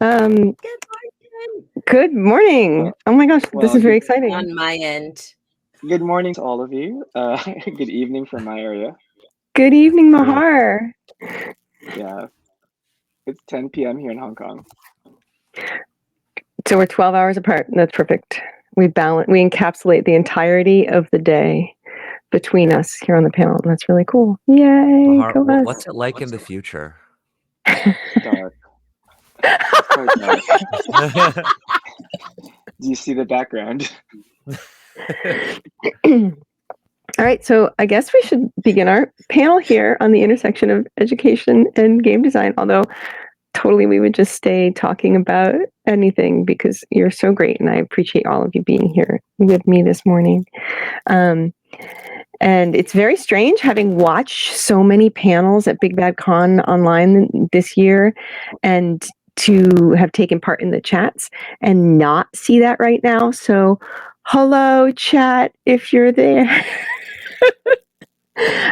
Um, Good morning. Good morning. Oh my gosh, this is very exciting. On my end. Good morning to all of you. Good evening from my area. Good evening, Mahar. Yeah, it's 10 p.m. here in Hong Kong. So we're 12 hours apart. That's perfect. We encapsulate the entirety of the day between us here on the panel. And that's really cool. Yay. Mahar, what's it like in the future? Dark. It's quite dark. Do you see the background? All right, so I guess we should begin our panel here on the intersection of education and game design, although totally we would just stay talking about anything because you're so great and I appreciate all of you being here with me this morning. And it's very strange having watched so many panels at Big Bad Con online this year and to have taken part in the chats and not see that right now. So hello chat if you're there.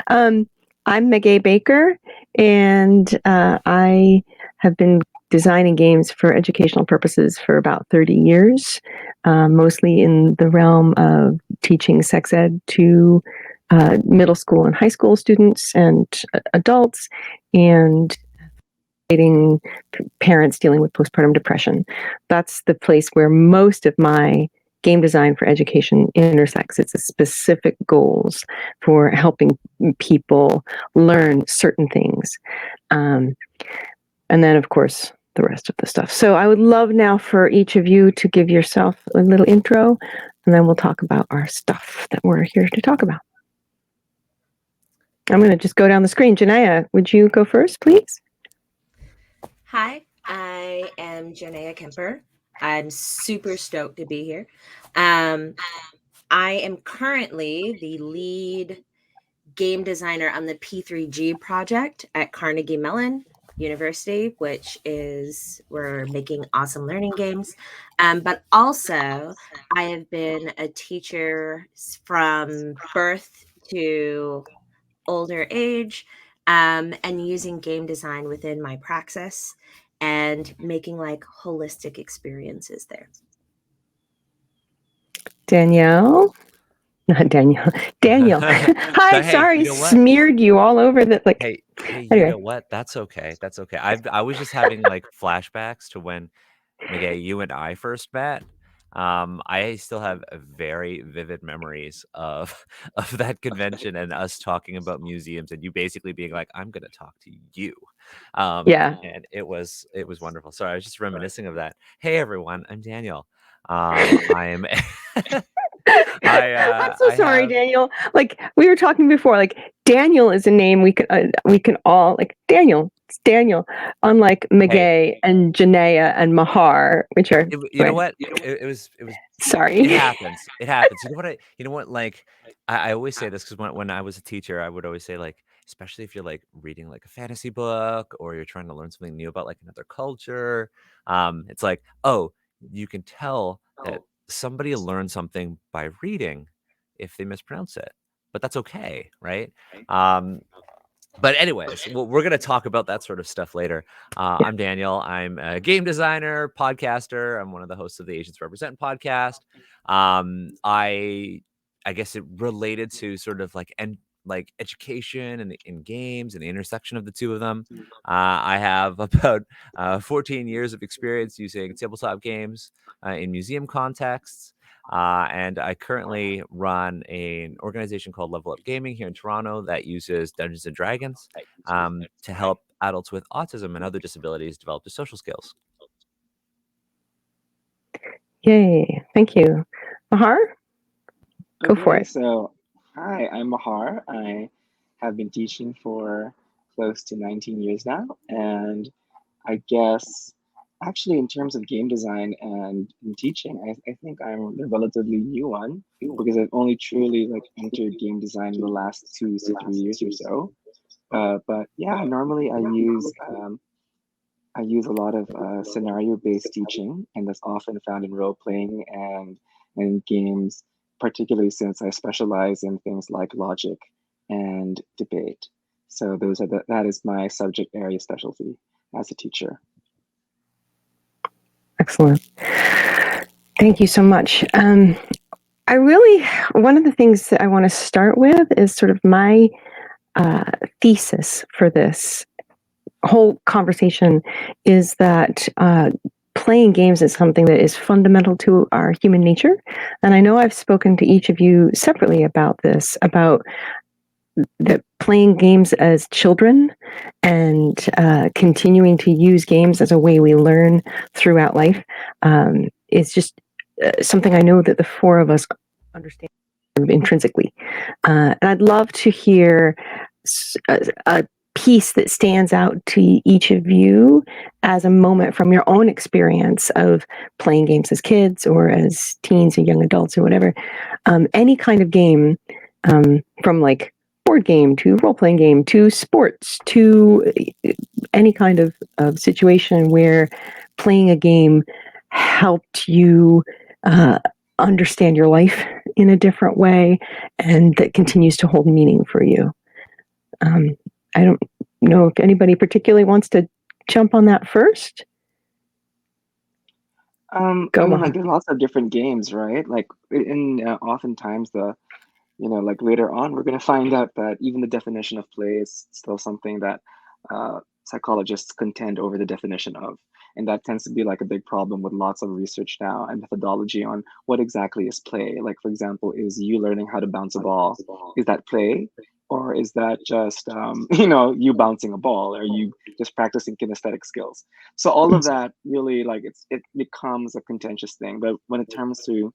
I'm Megan Baker, and I have been designing games for educational purposes for about 30 years, mostly in the realm of teaching sex ed to middle school and high school students and adults, and parents dealing with postpartum depression. That's the place where most of my game design for education intersects. It's a specific goals for helping people learn certain things. And then, of course, the rest of the stuff. So I would love now for each of you to give yourself a little intro, and then we'll talk about our stuff that we're here to talk about. I'm going to just go down the screen. Janaya, would you go first, please? Hi, I am Janaya Kemper. I'm super stoked to be here. I am currently the lead game designer on the P3G project at Carnegie Mellon University, which is we're making awesome learning games. But also, I have been a teacher from birth to older age, and using game design within my praxis and making like holistic experiences there. Danielle. Not Daniel. Daniel. Hi, Hey, sorry, you know what? smeared you all over the like. Hey, anyway. You know what? That's okay. That's okay. I was just having like flashbacks to when Megan, you and I first met. I still have very vivid memories of of that convention and us talking about museums and you basically being like, "I'm going to talk to you." Yeah. And it was wonderful. Sorry, I was just reminiscing of that. Hey everyone, I'm Daniel. I am. I'm so sorry, Daniel. Like we were talking before, like Daniel is a name we can all like Daniel. It's Daniel, unlike Megay and Janaya and Mahar, which are. You know what? It was. Sorry. It happens. It happens. You know what? Like I always say this because when I was a teacher, I would always say like, especially if you're like reading like a fantasy book or you're trying to learn something new about like another culture, it's like, oh, you can tell that somebody learned something by reading if they mispronounce it, but that's okay, right? But anyways, we're going to talk about that sort of stuff later. I'm Daniel. I'm a game designer, podcaster. I'm one of the hosts of the Asians Represent podcast. I guess it related to sort of like education and in games and the intersection of the two of them. I have about 14 years of experience using tabletop games in museum contexts. And I currently run an organization called Level Up Gaming here in Toronto that uses Dungeons and Dragons to help adults with autism and other disabilities develop their social skills. Yay. Thank you. Mahar? Go for it. So, hi, I'm Mahar. I have been teaching for close to 19 years now. And I guess actually in terms of game design and in teaching, I think I'm the relatively new one because I've only truly like entered game design in the last 2 to 3 years or so. But yeah, normally I use a lot of scenario-based teaching, and that's often found in role-playing and games, particularly since I specialize in things like logic and debate. So that is my subject area specialty as a teacher. Excellent. Thank you so much. One of the things that I want to start with is sort of my thesis for this whole conversation is that playing games is something that is fundamental to our human nature. And I know I've spoken to each of you separately about this, about that playing games as children and continuing to use games as a way we learn throughout life is just something I know that the four of us understand intrinsically. And I'd love to hear a piece that stands out to each of you as a moment from your own experience of playing games as kids or as teens or young adults or whatever. Any kind of game, from like board game to role-playing game to sports to any kind of situation where playing a game helped you understand your life in a different way and that continues to hold meaning for you. I don't know if anybody particularly wants to jump on that first. I mean, like, there's lots of different games, right? Like, oftentimes like later on, we're going to find out that even the definition of play is still something that psychologists contend over the definition of. And that tends to be like a big problem with lots of research now and methodology on what exactly is play. Like, for example, is you learning how to bounce a ball? Is that play? Or is that just, you bouncing a ball? Or are you just practicing kinesthetic skills? So all of that really, like, it becomes a contentious thing. But when it comes to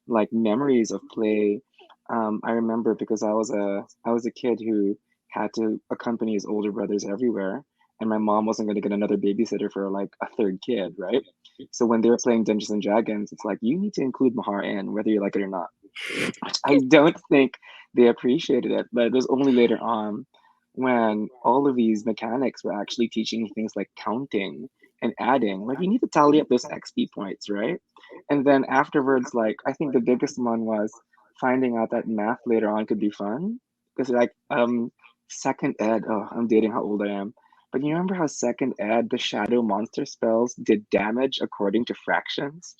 like memories of play, I remember because I was a kid who had to accompany his older brothers everywhere, and my mom wasn't going to get another babysitter for like a third kid, right? So when they were playing Dungeons and Dragons, it's like you need to include Mahar in, whether you like it or not. I don't think they appreciated it, but it was only later on when all of these mechanics were actually teaching me things like counting and adding. Like you need to tally up those XP points, right? And then afterwards, like I think the biggest one was finding out that math later on could be fun. Because like second ed, oh, I'm dating how old I am. But you remember how second ed, the shadow monster spells did damage according to fractions?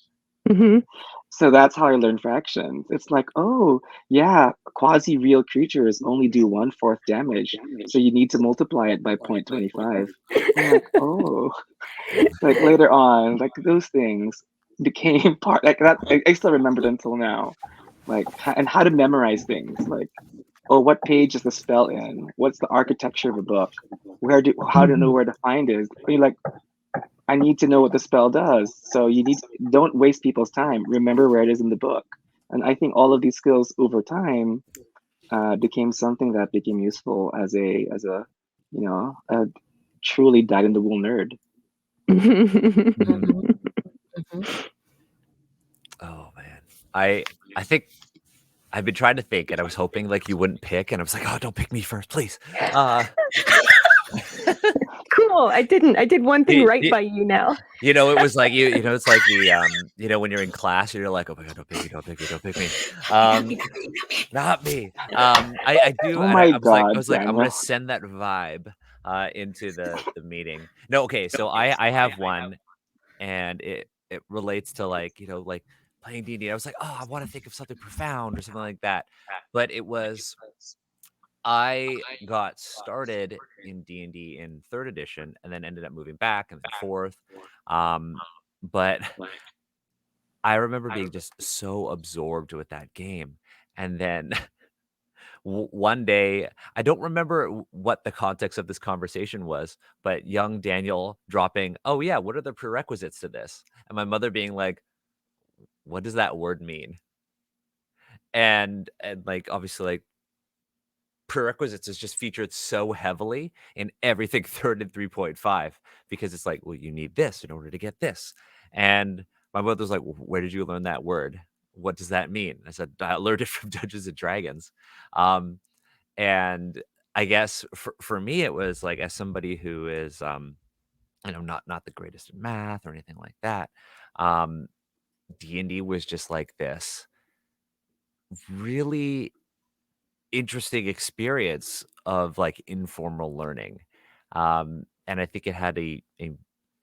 Mm-hmm. So that's how I learned fractions. It's like, oh, yeah, quasi-real creatures only do 1/4 damage. So you need to multiply it by 0.25. I'm like, oh, like later on, like those things became part like that. I still remember it until now. Like, and how to memorize things. Like, oh, what page is the spell in? What's the architecture of a book? How to know where to find it? I mean, like, I need to know what the spell does. So don't waste people's time. Remember where it is in the book. And I think all of these skills over time became something that became useful as a truly dyed in the wool nerd. Mhm. Oh man, I think I've been trying to think, and I was hoping like you wouldn't pick, and I was like, oh, don't pick me first, please. Cool. I did one thing right y- by you now. It was like it's like the when you're in class, you're like, oh my god, don't pick me, don't pick me, don't pick me. Not me. I do, Oh and my I was like, God, I'm gonna Daniel. send that vibe into the meeting. No, okay, so I have one, and it relates to like like playing D&D. I was like, oh, I want to think of something profound or something like that, but it was I got started in D&D in 3rd edition and then ended up moving back and then 4th. But I remember being just so absorbed with that game. And then one day, I don't remember what the context of this conversation was, but young Daniel dropping, "Oh yeah, what are the prerequisites to this?" And my mother being like, "What does that word mean?" And like obviously like prerequisites is just featured so heavily in everything 3rd and 3.5 because it's like, well, you need this in order to get this. And my mother's like, well, where did you learn that word? What does that mean? I said, I learned it from Dungeons and Dragons. Um, and I guess for me, it was like as somebody who is, not the greatest in math or anything like that. Um, D&D was just like this really interesting experience of like informal learning. And I think it had a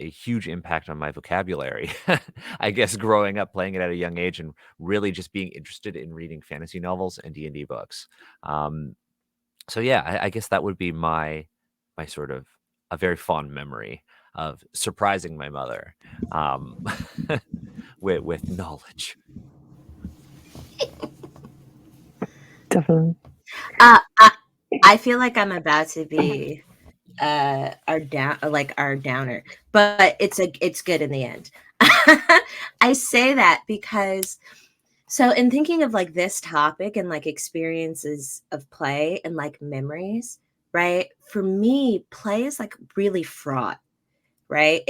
a huge impact on my vocabulary. I guess growing up playing it at a young age and really just being interested in reading fantasy novels and D&D books. So yeah, I guess that would be my sort of a very fond memory of surprising my mother um, with knowledge. Definitely. I feel like I'm about to be our downer, but it's good in the end. I say that because so in thinking of like this topic and like experiences of play and like memories, right? For me, play is like really fraught, right?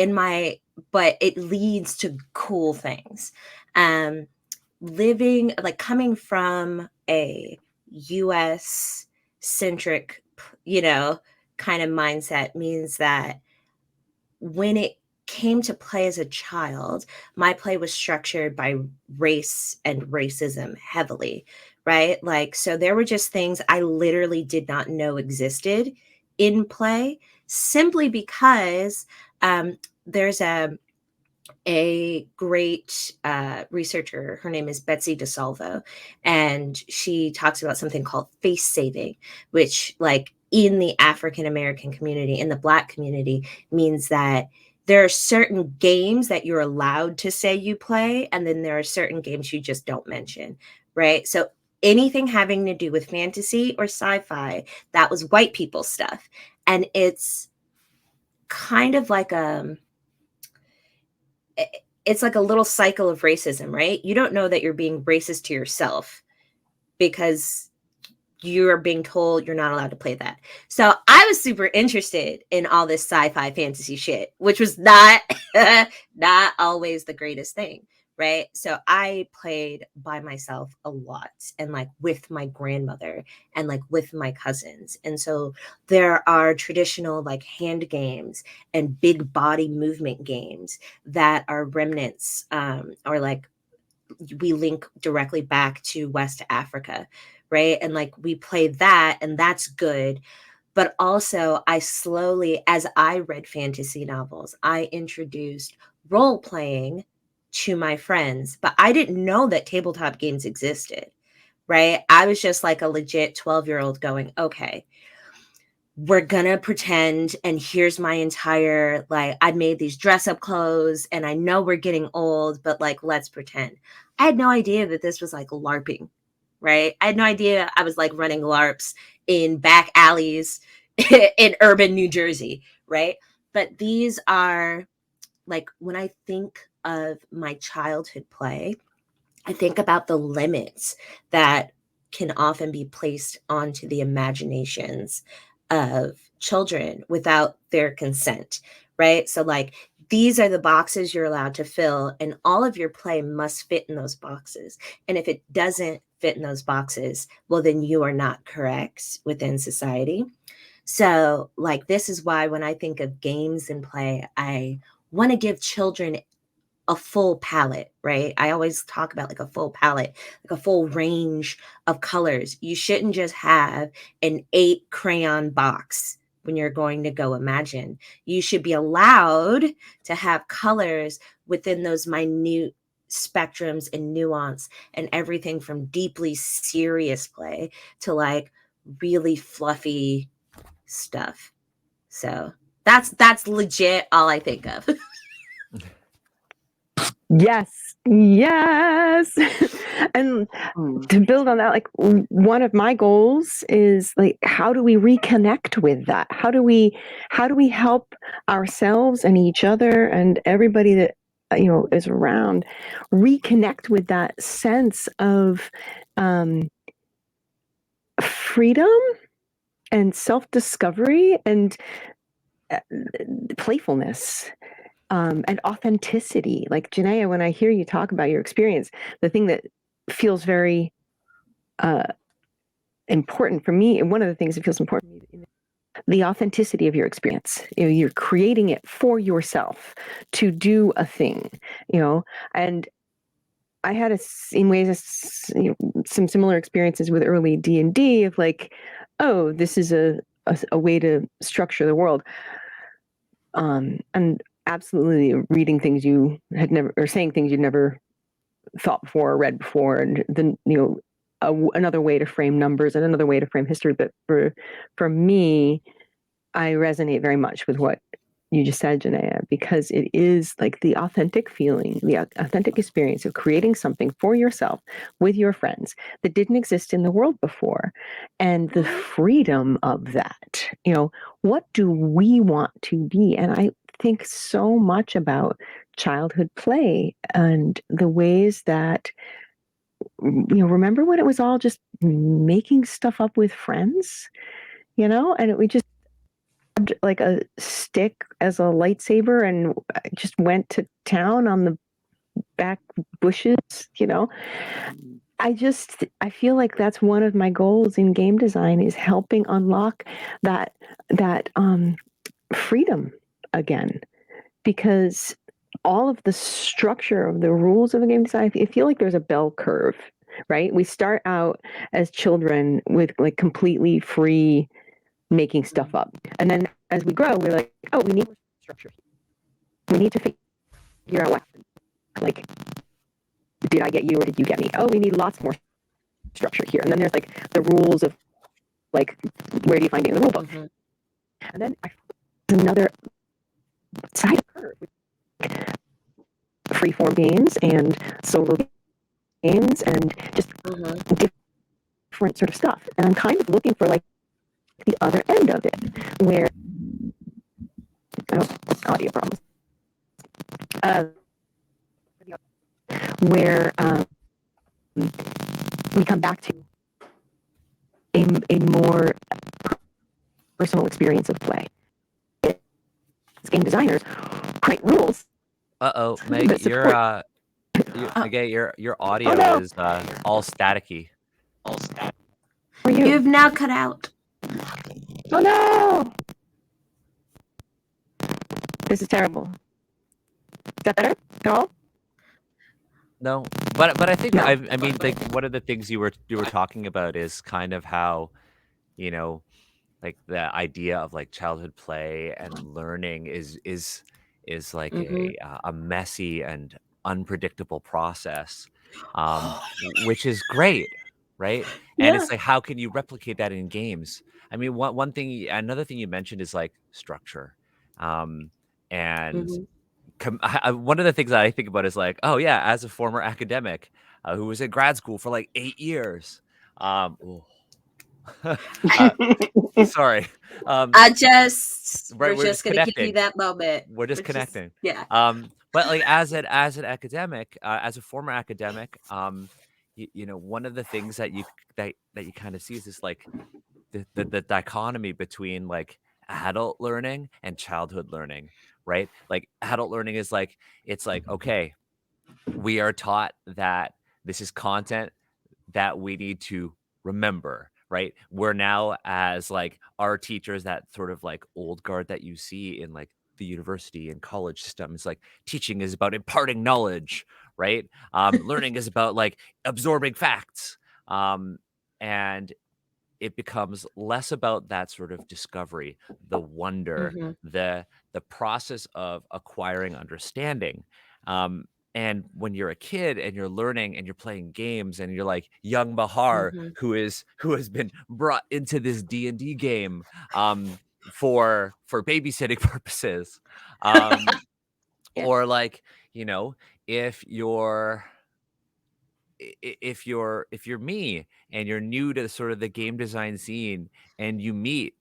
But it leads to cool things. Um Living like coming from a US centric, kind of mindset means that when it came to play as a child, my play was structured by race and racism heavily, right? Like, so there were just things I literally did not know existed in play simply because there's a great researcher. Her name is Betsy DeSalvo, and she talks about something called face saving, which, like, in the African American community, in the Black community, means that there are certain games that you're allowed to say you play, and then there are certain games you just don't mention, right? So anything having to do with fantasy or sci-fi, that was white people stuff, and it's kind of like it's like a little cycle of racism, right? You don't know that you're being racist to yourself because you're being told you're not allowed to play that. So I was super interested in all this sci-fi fantasy shit, which was not not always the greatest thing, right? So I played by myself a lot and like with my grandmother and like with my cousins. And so there are traditional like hand games and big body movement games that are remnants or like we link directly back to West Africa, right? And like we play that, and that's good. But also, I slowly, as I read fantasy novels, I introduced role playing to my friends, but I didn't know that tabletop games existed, right? I was just like a legit 12-year-old going, okay, we're gonna pretend, and here's my entire, like, I made these dress up clothes and I know we're getting old, but like, let's pretend. I had no idea that this was like LARPing, right? I had no idea I was like running LARPs in back alleys in urban New Jersey, right? But these are like, when I think of my childhood play, I think about the limits that can often be placed onto the imaginations of children without their consent, right? So, like, these are the boxes you're allowed to fill, and all of your play must fit in those boxes. And if it doesn't fit in those boxes, well, then you are not correct within society. So, like, this is why when I think of games and play, I want to give children a full palette, right? I always talk about like a full palette, like a full range of colors. You shouldn't just have an 8 crayon box when you're going to go imagine. You should be allowed to have colors within those minute spectrums and nuance, and everything from deeply serious play to like really fluffy stuff. So that's legit all I think of. Yes. Yes. And to build on that, like one of my goals is like, how do we reconnect with that? How do we help ourselves and each other and everybody that is around reconnect with that sense of freedom and self-discovery and playfulness. And authenticity. Like Janaea, when I hear you talk about your experience, the thing that feels very important for me, and one of the things that feels important to me, the authenticity of your experience. You're creating it for yourself to do a thing, and I had in ways some similar experiences with early D&D of like, oh, this is a way to structure the world. And absolutely reading things you had never, or saying things you'd never thought before or read before, and then another way to frame numbers and another way to frame history. But for me, I resonate very much with what you just said, Janaea, because it is like the authentic feeling, the authentic experience of creating something for yourself with your friends that didn't exist in the world before. And the freedom of that, what do we want to be? And I think so much about childhood play and the ways that, remember when it was all just making stuff up with friends, and we just like a stick as a lightsaber and just went to town on the back bushes, I feel like that's one of my goals in game design, is helping unlock that freedom again, because all of the structure of the rules of a game design, I feel like there's a bell curve, right? We start out as children with like completely free making stuff up. And then as we grow, we're like, oh, we need structure. We need to figure out what, like, did I get you or did you get me? Oh, we need lots more structure here. And then there's like the rules of like, where do you find it in the rule book? Mm-hmm. And then another side of the curve, freeform games and solo games and just different sort of stuff. And I'm kind of looking for like the other end of it, where audio problems, where we come back to a more personal experience of play. As game designers, create rules. Meg, your audio is all staticky. You've now cut out. Oh no! This is terrible. Is that better at all? No, but I think I mean, like, one of the things you were talking about is kind of how, like the idea of like childhood play and learning is like a messy and unpredictable process, which is great, right? And it's like, how can you replicate that in games? I mean, another thing you mentioned is like structure, and one of the things that I think about is like, oh yeah, as a former academic who was in grad school for like 8 years, sorry. We're just gonna give you that moment. We're just connecting. Yeah. But like as an academic, as a former academic, one of the things that you kind of see is this like the dichotomy between like adult learning and childhood learning, right? Like adult learning is like, it's like, okay, we are taught that this is content that we need to remember, right? We're now, as like our teachers, that sort of like old guard that you see in like the university and college system. It's like teaching is about imparting knowledge, right? Learning is about like absorbing facts. And it becomes less about that sort of discovery, the wonder, the process of acquiring understanding. And when you're a kid and you're learning and you're playing games and you're like young Bahar, who has been brought into this D&D game for babysitting purposes, or like, if you're me and you're new to sort of the game design scene and you meet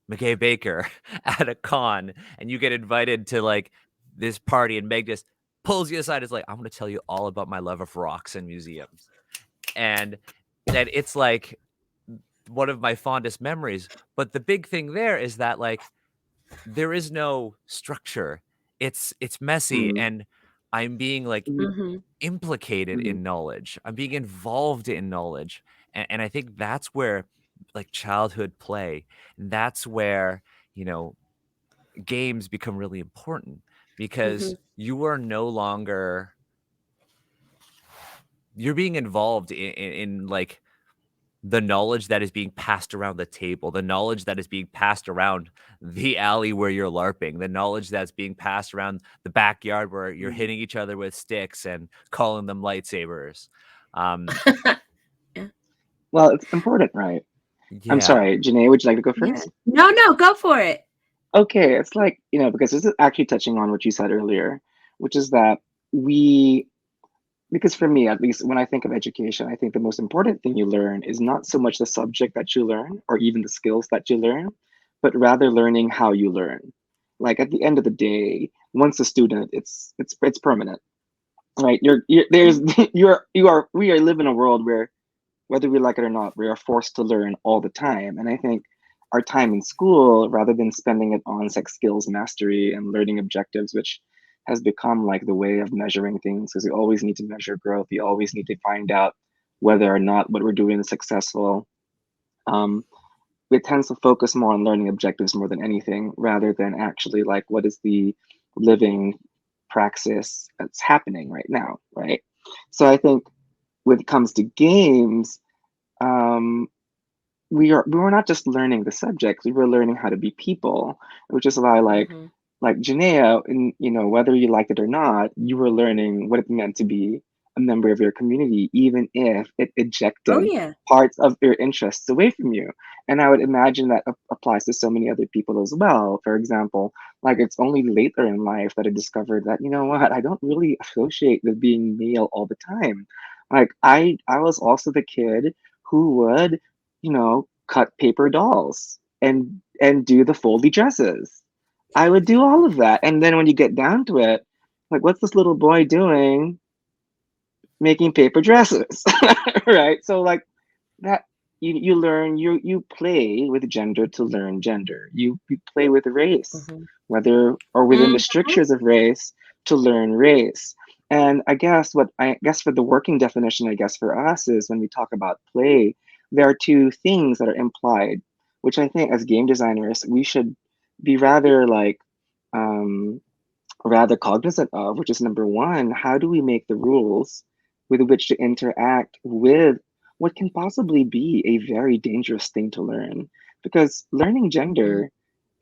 McKay Baker at a con and you get invited to like this party, and Meg just pulls you aside, is like, I'm going to tell you all about my love of rocks and museums. And that it's like one of my fondest memories. But the big thing there is that like there is no structure. It's messy, and I'm being like implicated in knowledge. I'm being involved in knowledge. And I think that's where like childhood play, that's where, games become really important, because you are no longer, you're being involved in like the knowledge that is being passed around the table, the knowledge that is being passed around the alley where you're LARPing, the knowledge that's being passed around the backyard where you're hitting each other with sticks and calling them lightsabers. Yeah. Well, it's important, right? I'm Yeah. sorry, Janae, would you like to go Yeah. first? No, go for it. Okay, it's like, because this is actually touching on what you said earlier, which is that we, because for me, at least when I think of education, I think the most important thing you learn is not so much the subject that you learn or even the skills that you learn, but rather learning how you learn. Like at the end of the day, once a student, it's permanent, right? There's we are live in a world where whether we like it or not, we are forced to learn all the time. And I think our time in school, rather than spending it on sex skills mastery and learning objectives, which has become like the way of measuring things, because we always need to measure growth. We always need to find out whether or not what we're doing is successful. Um, it tends to focus more on learning objectives more than anything, rather than actually like what is the living praxis that's happening right now, right? So I think when it comes to games, um, we were not just learning the subjects, we were learning how to be people, which is why Mm-hmm. like Janaea, and whether you liked it or not, you were learning what it meant to be a member of your community, even if it Oh ejected yeah. parts of your interests away from you. And I would imagine that applies to so many other people as well. For example, like it's only later in life that I discovered that, you know what, I don't really associate with being male all the time. Like I was also the kid who would cut paper dolls and do the foldy dresses. I would do all of that. And then when you get down to it, like what's this little boy doing making paper dresses? Right? So like that you learn you play with gender to learn gender. You play with race, Mm-hmm. whether or within the strictures of race to learn race. And I guess for the working definition, I guess for us is when we talk about play, there are two things that are implied, which I think as game designers we should be um, rather cognizant of, which is number one, how do we make the rules with which to interact with what can possibly be a very dangerous thing to learn? Because learning Mm-hmm. gender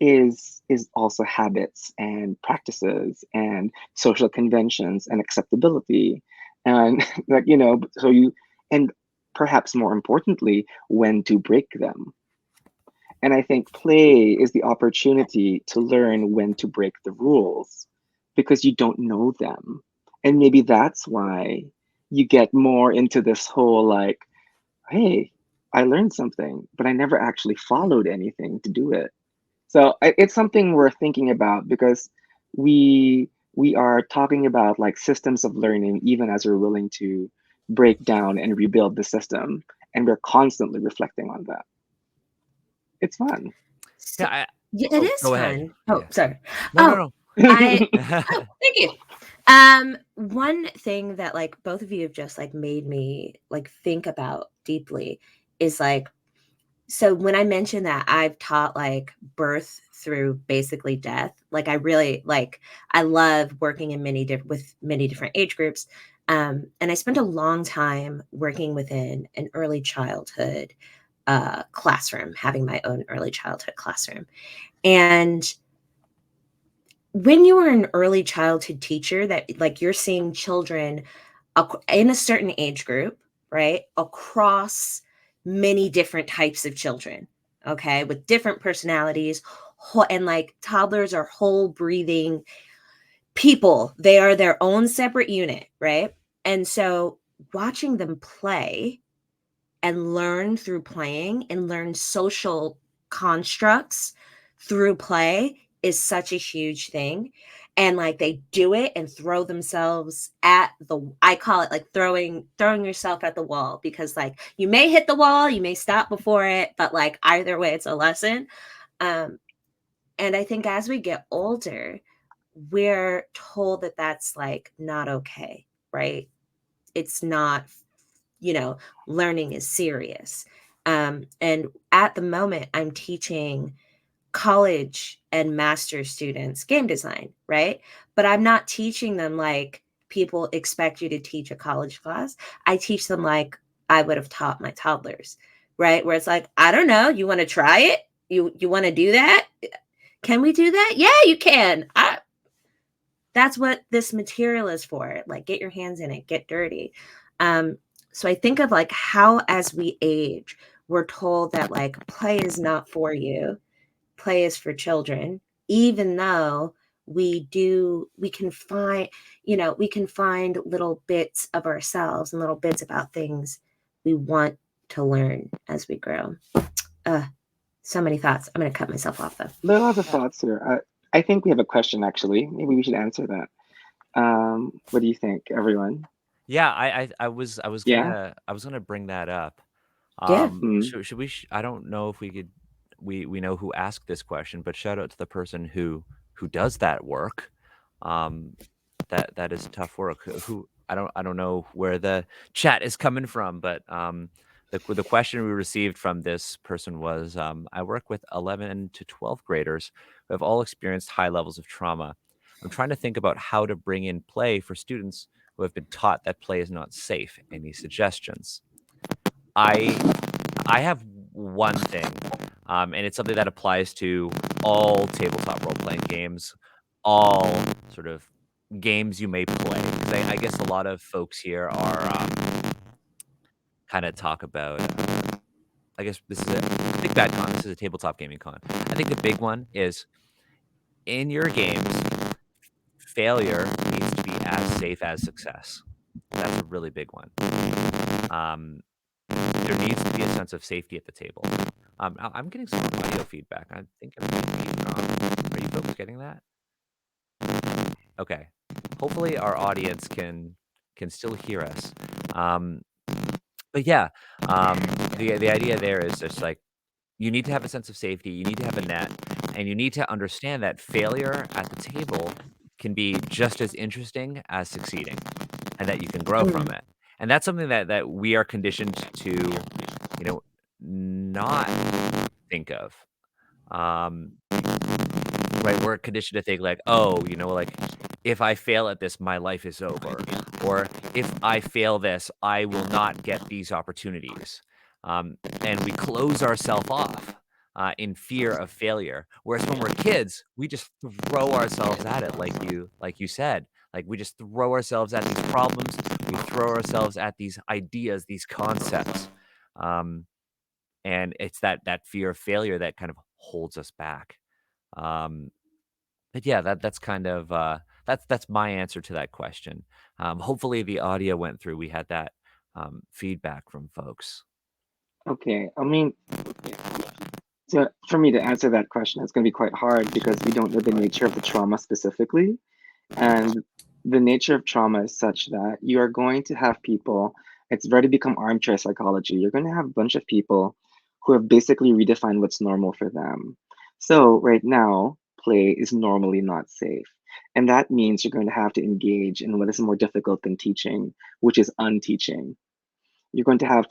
is also habits and practices and social conventions and acceptability. And like, so and perhaps more importantly, when to break them. And I think play is the opportunity to learn when to break the rules because you don't know them. And maybe that's why you get more into this whole like, hey, I learned something, but I never actually followed anything to do it. So it's something we're thinking about because we are talking about like systems of learning even as we're willing to break down and rebuild the system, and we're constantly reflecting on that. It's fun. So, Yeah. yeah, it Oh, is go ahead. fun. Oh, Yeah. sorry. No, Oh, no, I no. thank you. One thing that like both of you have just like made me like think about deeply is like, so when I mentioned that I've taught like birth through basically death, like I really like I love working in with many different age groups. And I spent a long time working within an early childhood classroom, having my own early childhood classroom. And when you are an early childhood teacher, that like you're seeing children in a certain age group, right? Across many different types of children, okay, with different personalities. And like toddlers are whole breathing people, they are their own separate unit, right? And so watching them play and learn through playing and learn social constructs through play is such a huge thing. And like they do it and throw themselves at the, I call it like throwing yourself at the wall, because like you may hit the wall, you may stop before it, but like either way it's a lesson. um and I think as we get older, we're told that that's like not okay, right? It's not, learning is serious. And at the moment, I'm teaching college and master students game design, right? But I'm not teaching them like people expect you to teach a college class. I teach them like I would have taught my toddlers, right? Where it's like, I don't know, you want to try it? You want to do that? Can we do that? Yeah, you can. That's what this material is for. Like, get your hands in it, get dirty. So I think of like how as we age, we're told that like play is not for you, play is for children, even though we can find, we can find little bits of ourselves and little bits about things we want to learn as we grow. So many thoughts. I'm going to cut myself off though. There are lots of thoughts here. I think we have a question actually. Maybe we should answer that. What do you think, everyone? Yeah, I was Yeah. gonna bring that up. Yeah. Mm. Should we? I don't know if we could. We know who asked this question, but shout out to the person who does that work. Um, that is tough work. Who I don't know where the chat is coming from, but the question we received from this person was, I work with 11 to 12 graders who have all experienced high levels of trauma. I'm trying to think about how to bring in play for students who have been taught that play is not safe. Any suggestions? I I have one thing, and it's something that applies to all tabletop role playing games, all sort of games you may play. 'Cause I guess a lot of folks here are kind of talk about. I guess this is a big bad con. This is a tabletop gaming con. I think the big one is in your games, failure needs to be as safe as success. That's a really big one. Um, there needs to be a sense of safety at the table. I'm getting some audio feedback. I think I'm being wrong. Are you folks getting that? Okay. Hopefully our audience can still hear us. But yeah, the idea there is just like you need to have a sense of safety, you need to have a net, and you need to understand that failure at the table can be just as interesting as succeeding, and that you can grow from Mm. it. And that's something that we are conditioned to, not think of. Um, right? We're conditioned to think like, oh, like if I fail at this, my life is over. Or if I fail this, I will not get these opportunities. And we close ourselves off in fear of failure. Whereas when we're kids, we just throw ourselves at it, like you said. Like we just throw ourselves at these problems. We throw ourselves at these ideas, these concepts. Um, and it's that fear of failure that kind of holds us back. Um, but yeah, that's kind of that's my answer to that question. Hopefully the audio went through. We had that feedback from folks. Okay. I mean, so for me to answer that question, it's going to be quite hard because we don't know the nature of the trauma specifically. And the nature of trauma is such that you are going to have people, it's already become armchair psychology. You're going to have a bunch of people who have basically redefined what's normal for them. So, right now, play is normally not safe. And that means you're going to have to engage in what is more difficult than teaching, which is unteaching. You're going to have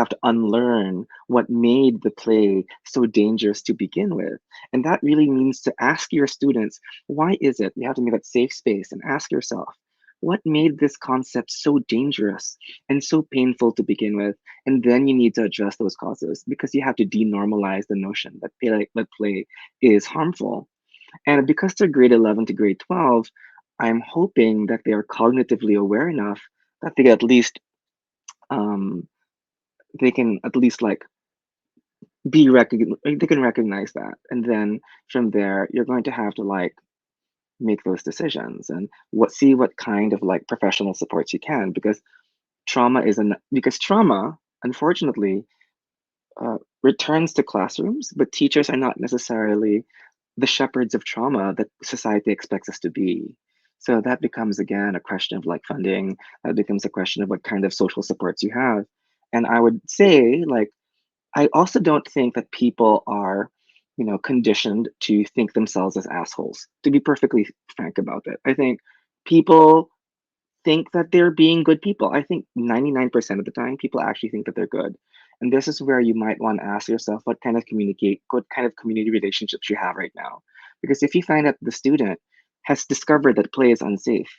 to unlearn what made the play so dangerous to begin with. And that really means to ask your students, why is it? You have to make that safe space and ask yourself, what made this concept so dangerous and so painful to begin with? And then you need to address those causes because you have to denormalize the notion that play is harmful. And because they're grade 11 to grade 12, I'm hoping that they are cognitively aware enough that um, they can at least like they can recognize that, and then from there you're going to have to like make those decisions and see what kind of like professional supports you can, because trauma unfortunately returns to classrooms, but teachers are not necessarily the shepherds of trauma that society expects us to be. So that becomes again a question of like funding. That becomes a question of what kind of social supports you have. And I would say like I also don't think that people are, conditioned to think themselves as assholes, to be perfectly frank about it. I think people think that they're being good people. I think 99% of the time, people actually think that they're good. And this is where you might want to ask yourself what kind of community relationships you have right now. Because if you find that the student has discovered that play is unsafe,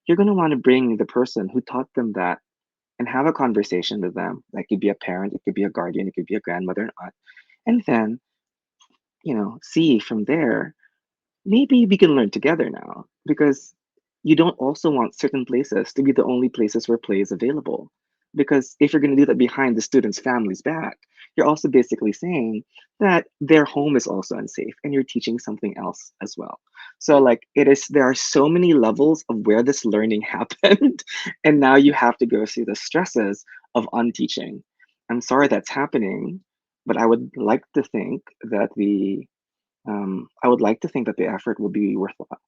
you're going to want to bring the person who taught them that and have a conversation with them. That could be a parent, it could be a guardian, it could be a grandmother and aunt. And then, see from there, maybe we can learn together now, because you don't also want certain places to be the only places where play is available. Because if you're going to do that behind the student's family's back, you're also basically saying that their home is also unsafe and you're teaching something else as well. So like there are so many levels of where this learning happened, and now you have to go through the stresses of unteaching. I'm sorry that's happening, but I would like to think that the effort will be worthwhile.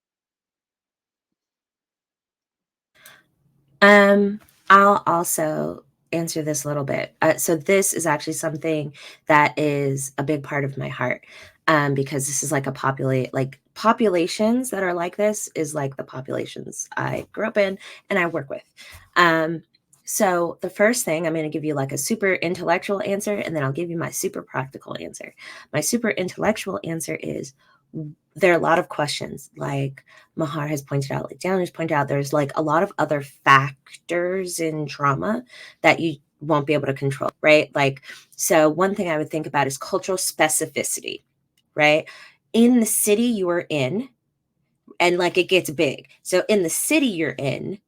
I'll also answer this a little bit. So this is actually something that is a big part of my heart, because this is like populations that are like this is like the populations I grew up in and I work with. So the first thing, I'm going to give you like a super intellectual answer, and then I'll give you my super practical answer. My super intellectual answer is there are a lot of questions, like Mahar has pointed out, like Dan has pointed out, there's like a lot of other factors in trauma that you won't be able to control, right? Like, so one thing I would think about is cultural specificity, right? In the city you are in, and like it gets big. So in the city you're in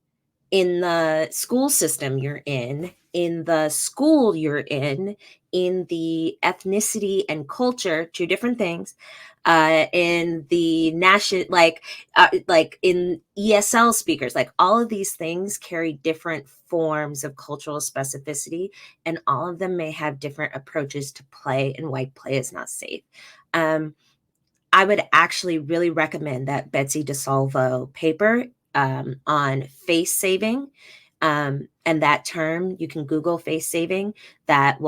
the school system you're in the school you're in the ethnicity and culture, two different things, in the national, like in ESL speakers, like all of these things carry different forms of cultural specificity, and all of them may have different approaches to play and why play is not safe. I would actually really recommend that Betsy DeSalvo paper on face saving. And that term, you can Google face saving. That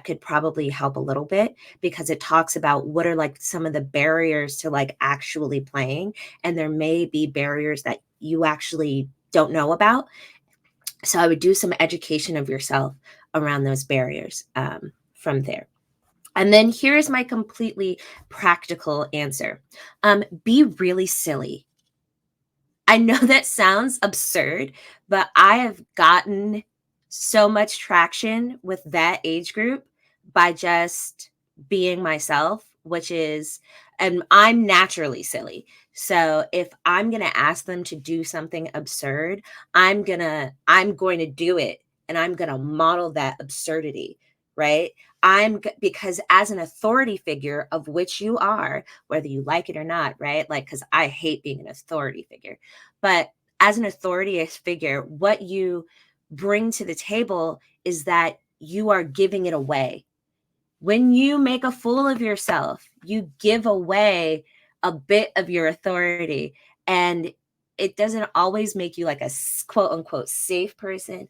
could probably help a little bit, because it talks about what are like some of the barriers to like actually playing. And there may be barriers that you actually don't know about. So I would do some education of yourself around those barriers from there. And then here's my completely practical answer. Be really silly. I know that sounds absurd, but I have gotten so much traction with that age group by just being myself, and I'm naturally silly. So if I'm going to ask them to do something absurd, I'm going to do it, and I'm going to model that absurdity, right? Because as an authority figure, of which you are, whether you like it or not, right? Like, because I hate being an authority figure, but as an authority figure, what you bring to the table is that you are giving it away. When you make a fool of yourself, you give away a bit of your authority, and it doesn't always make you like a quote unquote safe person,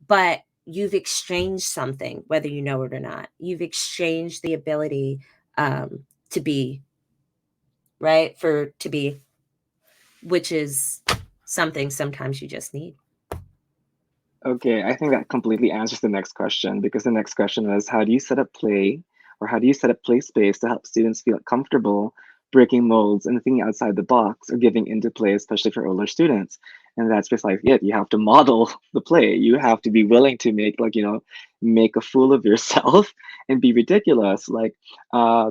but you've exchanged something, whether you know it or not. You've exchanged the ability to be, right? To be, which is something sometimes you just need. Okay, I think that completely answers the next question, because the next question is, how do you set up play, or how do you set up play space to help students feel comfortable breaking molds and thinking outside the box or giving into play, especially for older students? And that's precisely it. You have to model the play. You have to be willing to make a fool of yourself and be ridiculous. Like,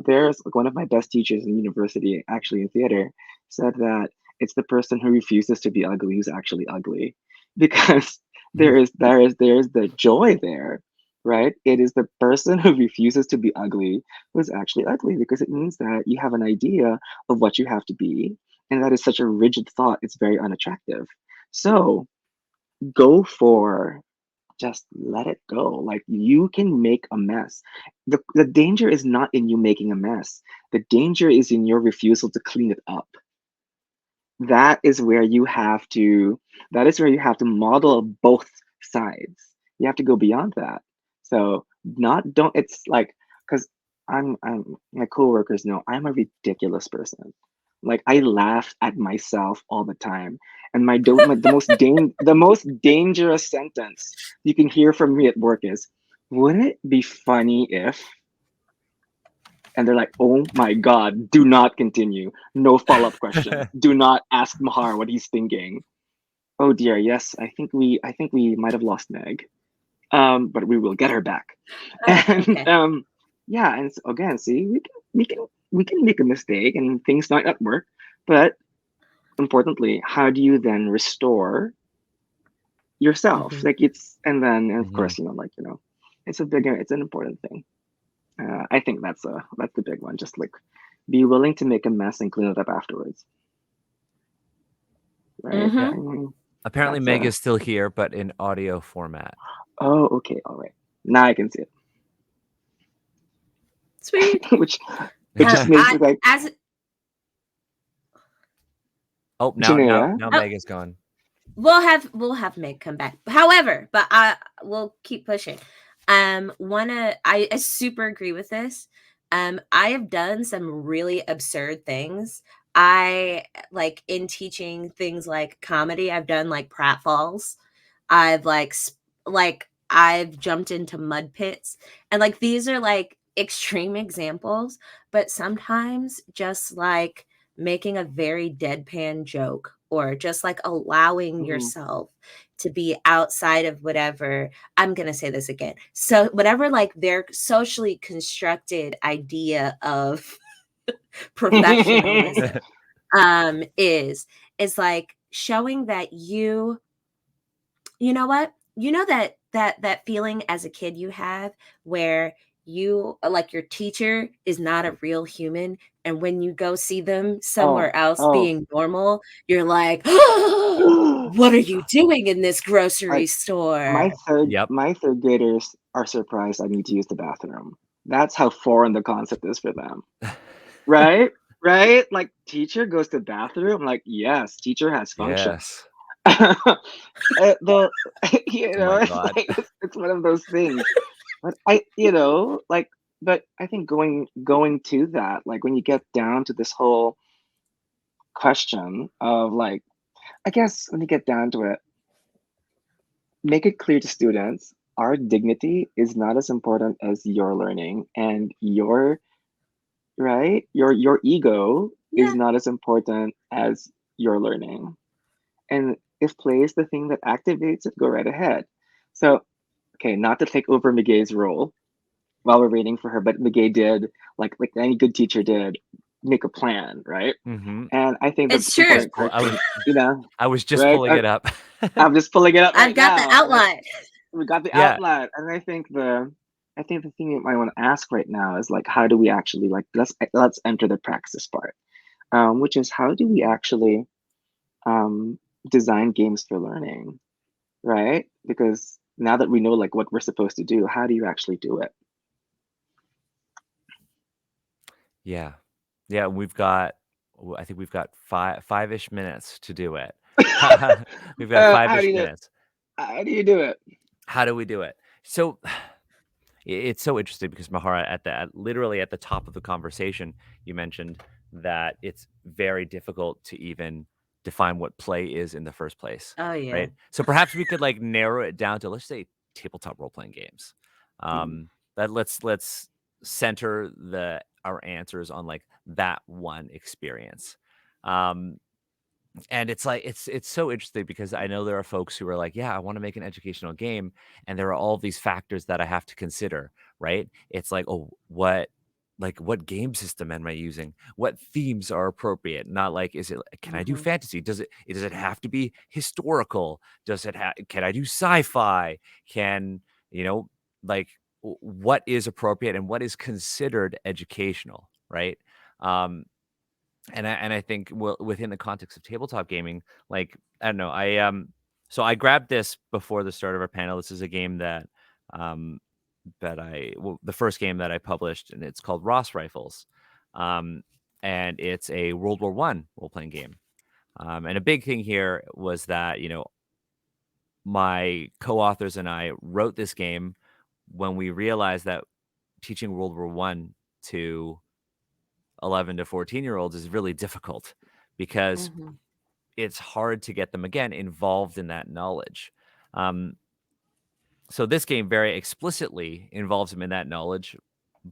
there's one of my best teachers in university, actually in theater, said that it's the person who refuses to be ugly who's actually ugly, because there is the joy there, right? It is the person who refuses to be ugly who's actually ugly, because it means that you have an idea of what you have to be, and that is such a rigid thought. It's very unattractive. So go for just let it go. Like, you can make a mess. The danger is not in you making a mess. The danger is in your refusal to clean it up. that is where you have to that is where you have to model both sides. You have to go beyond that. So not don't it's like, because I'm my coworkers know I'm a ridiculous person. Like, I laugh at myself all the time. And the most dangerous sentence you can hear from me at work is, wouldn't it be funny if, and they're like, oh my God, do not continue. No follow-up questions. Do not ask Mahar what he's thinking. Oh dear, yes, I think we might have lost Meg. but we will get her back. Oh, And okay. yeah, and again, see, we can make a mistake and things might not work, but importantly, how do you then restore yourself? Mhm. Like and then of Mhm. course, it's an important thing. I think that's the big one. Just like be willing to make a mess and clean it up afterwards, right? Yeah. Mhm. Apparently, That's Meg a is still here, but in audio format. oh, okay, all right. Now I can see Sweet. it, which it just makes I me like as Oh, now Janaea. oh, Meg is gone. we'll have Meg come back. However, but I will keep pushing. I super agree with this. I have done some really absurd things. I like in teaching things like comedy. I've done like pratfalls. I've like I've jumped into mud pits, and like these are like extreme examples, but sometimes just like making a very deadpan joke or just like allowing Hmm. yourself to be outside of whatever, I'm going to say this again. So whatever like their socially constructed idea of professionalism is like showing that you know what? You know that feeling as a kid you have where you like your teacher is not a real human, and when you go see them Oh, somewhere else oh. being normal, you're like, "What are you doing in this grocery Like store?" Yep. my third graders are surprised I need to use the bathroom. That's how foreign the concept is for them. Right? Right? Like teacher goes to bathroom. Like, yes, teacher has function. Yes. The Oh my it's God. like it's one of those things. But like, but I think going to that, like when you get down to this whole question of like, I guess when you get down to it, make it clear to students our dignity is not as important as your learning, and your right your ego is Yeah. not as important as your learning. And if play is the thing that activates it, go right ahead. So okay, not to take over McGay's role while we're waiting for her, but McGay did, like any good teacher did, make a plan, right? Mm-hmm. And I think that's It's the true. important part too, I was just right? pulling it up. I'm just pulling it up I've right got the now. outline. We got the Yeah. outline, and I think the thing you might want to ask right now is like, how do we actually like let's enter the praxis part, which is how do we actually um, design games for learning, right? Because now that we know like what we're supposed to do, how do you actually do it? Yeah. Yeah. I think we've got five-ish minutes to do it. We've got How do five-ish you minutes. how do you do it? How do we do it? So it's so interesting because Mahara, literally at the top of the conversation, you mentioned that it's very difficult to even define what play is in the first place, Oh yeah. right? So perhaps we could like narrow it down to, let's say, tabletop role playing games. Mm, That let's center our answers on like that one experience. Um, and it's like it's so interesting because I know there are folks who are like, yeah, I want to make an educational game, and there are all these factors that I have to consider, right? It's like, oh, what game system am I using? What themes are appropriate? Not like, can I do Mhm. fantasy? Does it have to be historical? Can I do sci-fi? Can, you know, like what is appropriate and what is considered educational, right? Um, and I think, well, within the context of tabletop gaming, like, I don't know, so I grabbed this before the start of our panel. This is a game um the first game that I published, and it's called Ross Rifles. Um and it's a World War I role playing game. And a big thing here was that, my co-authors and I wrote this game when we realized that teaching World War I to 11 to 14-year-olds is really difficult because Mhm. it's hard to get them, again, involved in that knowledge. Um, so this game very explicitly involves them in that knowledge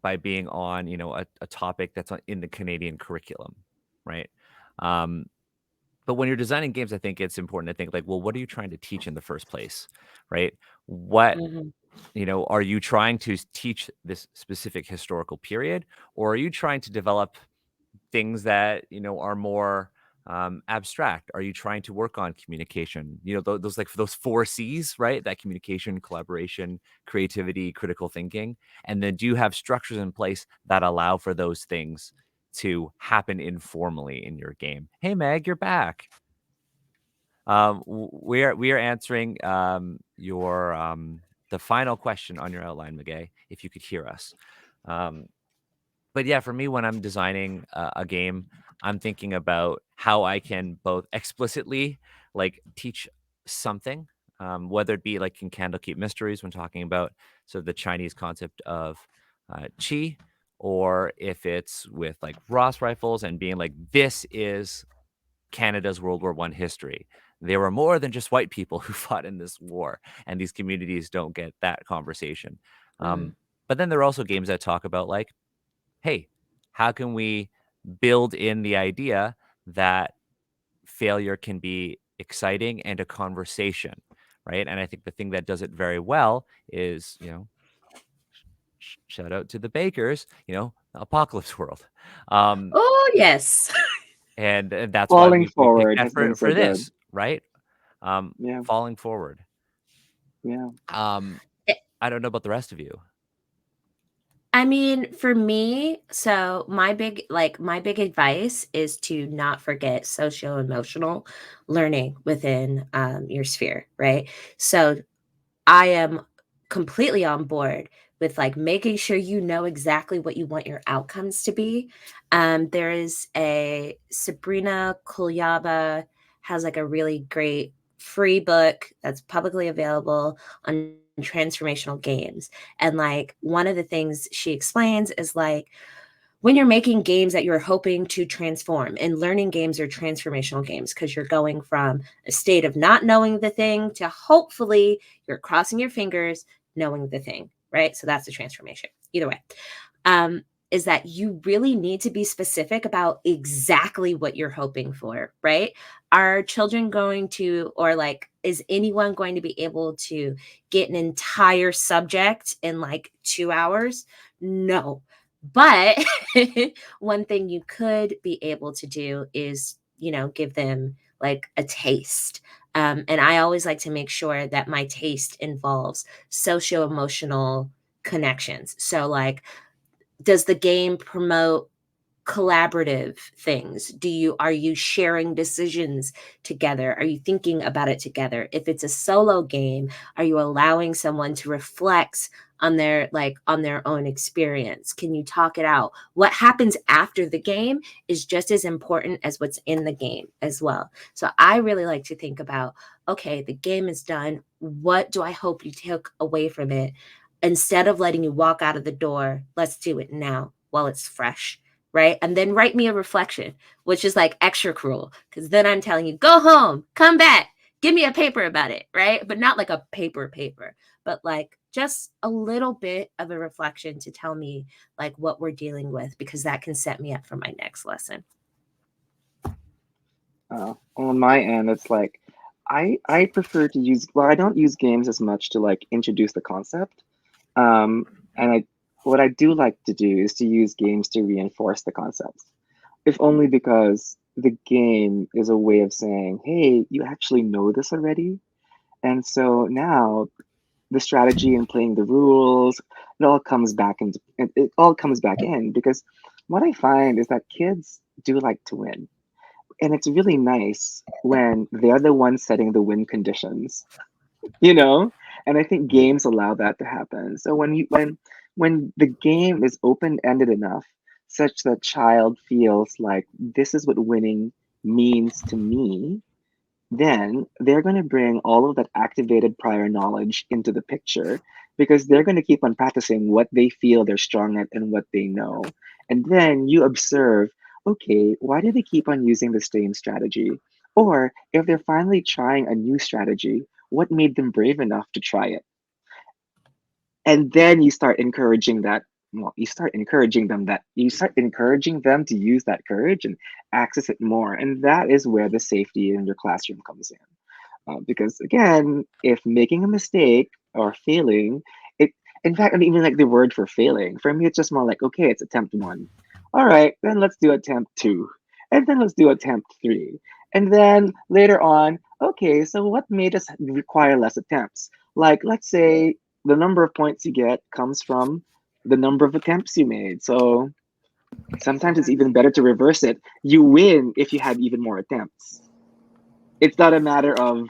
by being on, a topic that's in the Canadian curriculum, right? Um, but when you're designing games, I think it's important to think like, well, what are you trying to teach in the first place, right? What Mhm. are you trying to teach this specific historical period, or are you trying to develop things that are more abstract? Are you trying to work on communication? Those like those 4 C's, right? That communication, collaboration, creativity, critical thinking. And then do you have structures in place that allow for those things to happen informally in your game? Hey, Meg, you're back. We are answering your the final question on your outline, Magay, if you could hear us. Um, but yeah, for me, when I'm designing a game, I'm thinking about how I can both explicitly like teach something, whether it be like in Candlekeep Mysteries when talking about sort of the Chinese concept of qi, or if it's with like Ross rifles and being like, this is Canada's World War I history. There were more than just white people who fought in this war, and these communities don't get that conversation. Mm. But then there are also games that talk about like, hey, how can we build in the idea that failure can be exciting and a conversation, right? And I think the thing that does it very well is, shout out to the bakers, Apocalypse World. Oh, yes. And that's why Falling we picked Forward that has been so for good. this, right? Yeah, Falling forward. yeah. I don't know about the rest of you. I mean, for me, so my big advice is to not forget social emotional learning within your sphere, right? So I am completely on board with like making sure you know exactly what you want your outcomes to be. There is a Sabrina Kulyaba has like a really great free book that's publicly available on transformational games. And like one of the things she explains is like when you're making games that you're hoping to transform, and learning games are transformational games because you're going from a state of not knowing the thing to hopefully you're crossing your fingers knowing the thing, right? So that's the transformation. Either way, is that you really need to be specific about exactly what you're hoping for, right? Are children going to, or like, is anyone going to be able to get an entire subject in like 2 hours? No. But one thing you could be able to do is, give them like a taste. And I always like to make sure that my taste involves socio emotional connections. So, like, does the game promote collaborative things? Are you sharing decisions together? Are you thinking about it together? If it's a solo game, are you allowing someone to reflect on their own experience? Can you talk it out? What happens after the game is just as important as what's in the game as well. So I really like to think about, okay, the game is done. What do I hope you took away from it? Instead of letting you walk out of the door, let's do it now while it's fresh, right? And then write me a reflection, which is like extra cruel, because then I'm telling you, go home, come back, give me a paper about it, right? But not like a paper, but like just a little bit of a reflection to tell me like what we're dealing with, because that can set me up for my next lesson. On my end, it's like I prefer to use. Well, I don't use games as much to like introduce the concept. And what I do like to do is to use games to reinforce the concepts, if only because the game is a way of saying, "Hey, you actually know this already," and so now the strategy and playing the rules, it all comes back in because what I find is that kids do like to win. And it's really nice when they're the ones setting the win conditions, you know? And I think games allow that to happen. So when the game is open-ended enough such that child feels like this is what winning means to me, then they're going to bring all of that activated prior knowledge into the picture because they're going to keep on practicing what they feel they're strong at and what they know. And then you observe, okay, why do they keep on using the same strategy? Or if they're finally trying a new strategy, what made them brave enough to try it? And then you start encouraging that. Well, you start encouraging them to use that courage and access it more. And that is where the safety in your classroom comes in. Because again, if making a mistake or failing In fact, I don't even like the word for failing. For me, it's just more like, okay, it's attempt one. All right, then let's do attempt two. And then let's do attempt three. And then later on, okay, so what made us require less attempts? Like, let's say the number of points you get comes from the number of attempts you made. So sometimes it's even better to reverse it. You win if you have even more attempts. It's not a matter of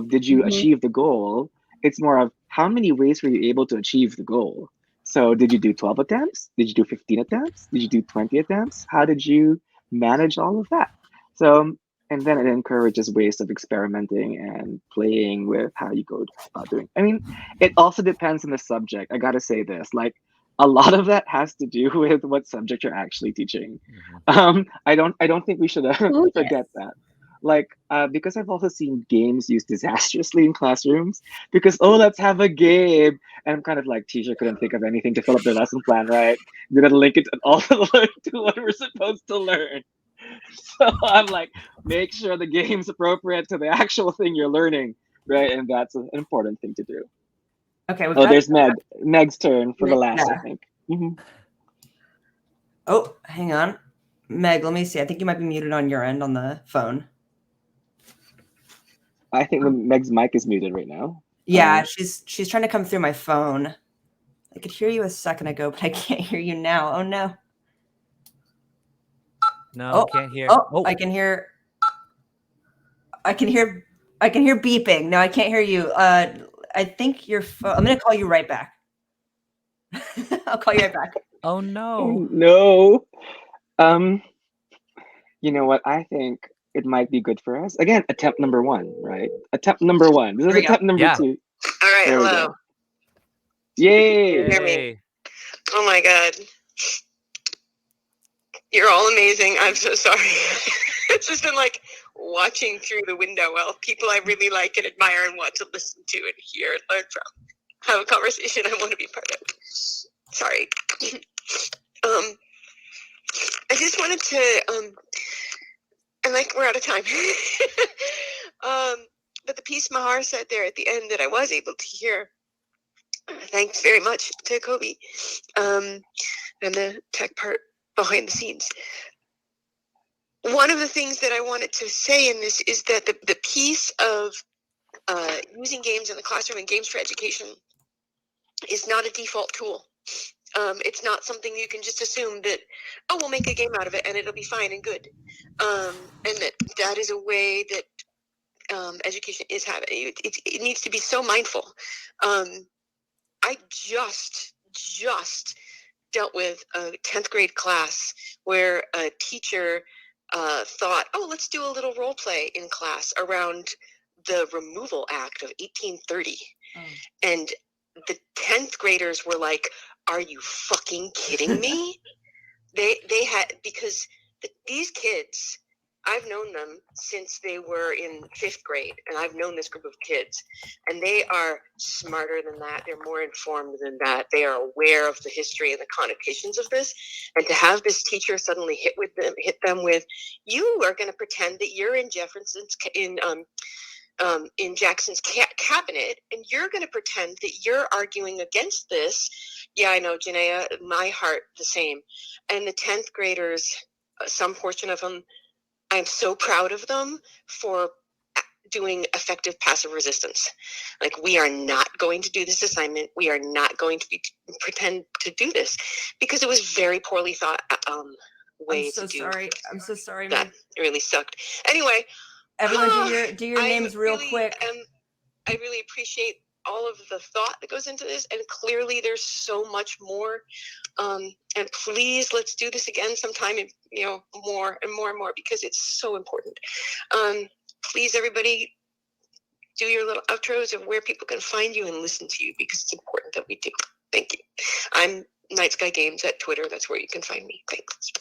did you achieve the goal. It's more of how many ways were you able to achieve the goal. So did you do 12 attempts? Did you do 15 attempts? Did you do 20 attempts? How did you manage all of that? So, and then it encourages ways of experimenting and playing with how you go about doing. I mean, it also depends on the subject. I gotta say this, like a lot of that has to do with what subject you're actually teaching. I don't think we should Oh, yes. forget that. Like, because I've also seen games used disastrously in classrooms. Because, oh, let's have a game, and I'm kind of like, teacher couldn't think of anything to fill up their lesson plan, right? Didn't link it at all to what we're supposed to learn. So I'm like, make sure the game's appropriate to the actual thing you're learning, right? And that's an important thing to do. Okay, we've Oh, got. there's Meg's turn for the last, I Yeah. think. Mhm. Oh, hang on, Meg. Let me see. I think you might be muted on your end on the phone. I think Meg's mic is muted right now. Yeah, she's trying to come through my phone. I could hear you a second ago, but I can't hear you now. Oh no. No, can't hear. Oh, I can hear. I can hear beeping. No, I can't hear you. I think your phone. I'm gonna call you right back. I'll call you right back. Oh Oh, no. no. You know what? I think it might be good for us. Again, attempt number one, right? Attempt number one. This is There we go. attempt number Yeah. two. All right, There we hello. go. Yay! Can you hear me? Yay. Oh my god. You're all amazing. I'm so sorry. It's just been like watching through the window while people I really like and admire and want to listen to and hear and learn from have a conversation I want to be part of. Sorry. I just wanted to and like we're out of time. But the piece Mahar said there at the end that I was able to hear. Thanks very much to Kobe and the tech part behind the scenes. One of the things that I wanted to say in this is that the piece of using games in the classroom and games for education is not a default tool. It's not something you can just assume that, oh, we'll make a game out of it and it'll be fine and good. And that is a way that education is having. It needs to be so mindful. I just dealt with a 10th grade class where a teacher thought, oh, let's do a little role play in class around the Removal Act of 1830. And the 10th graders were like, are you fucking kidding me? They had, because these kids, I've known them since they were in 5th grade, and I've known this group of kids, and they are smarter than that. They're more informed than that. They are aware of the history and the connotations of this. And to have this teacher suddenly hit them with, you are going to pretend that you're in Jefferson's in Jackson's cabinet, and you're going to pretend that you're arguing against this. Yeah, I know, Janaea, my heart the same. And the 10th graders, some portion of them, I'm so proud of them for doing effective passive resistance. Like, we are not going to do this assignment. We are not going to pretend to do this, because it was very poorly thought way to do. I'm so sorry, That man. really sucked. Anyway, Everyone, do your names real quick. I really appreciate all of the thought that goes into this, and clearly there's so much more. And please, let's do this again sometime, and more and more and more, because it's so important. Please, everybody, do your little outros of where people can find you and listen to you, because it's important that we do. Thank you. I'm Night Sky Games at Twitter. That's where you can find me. Thanks.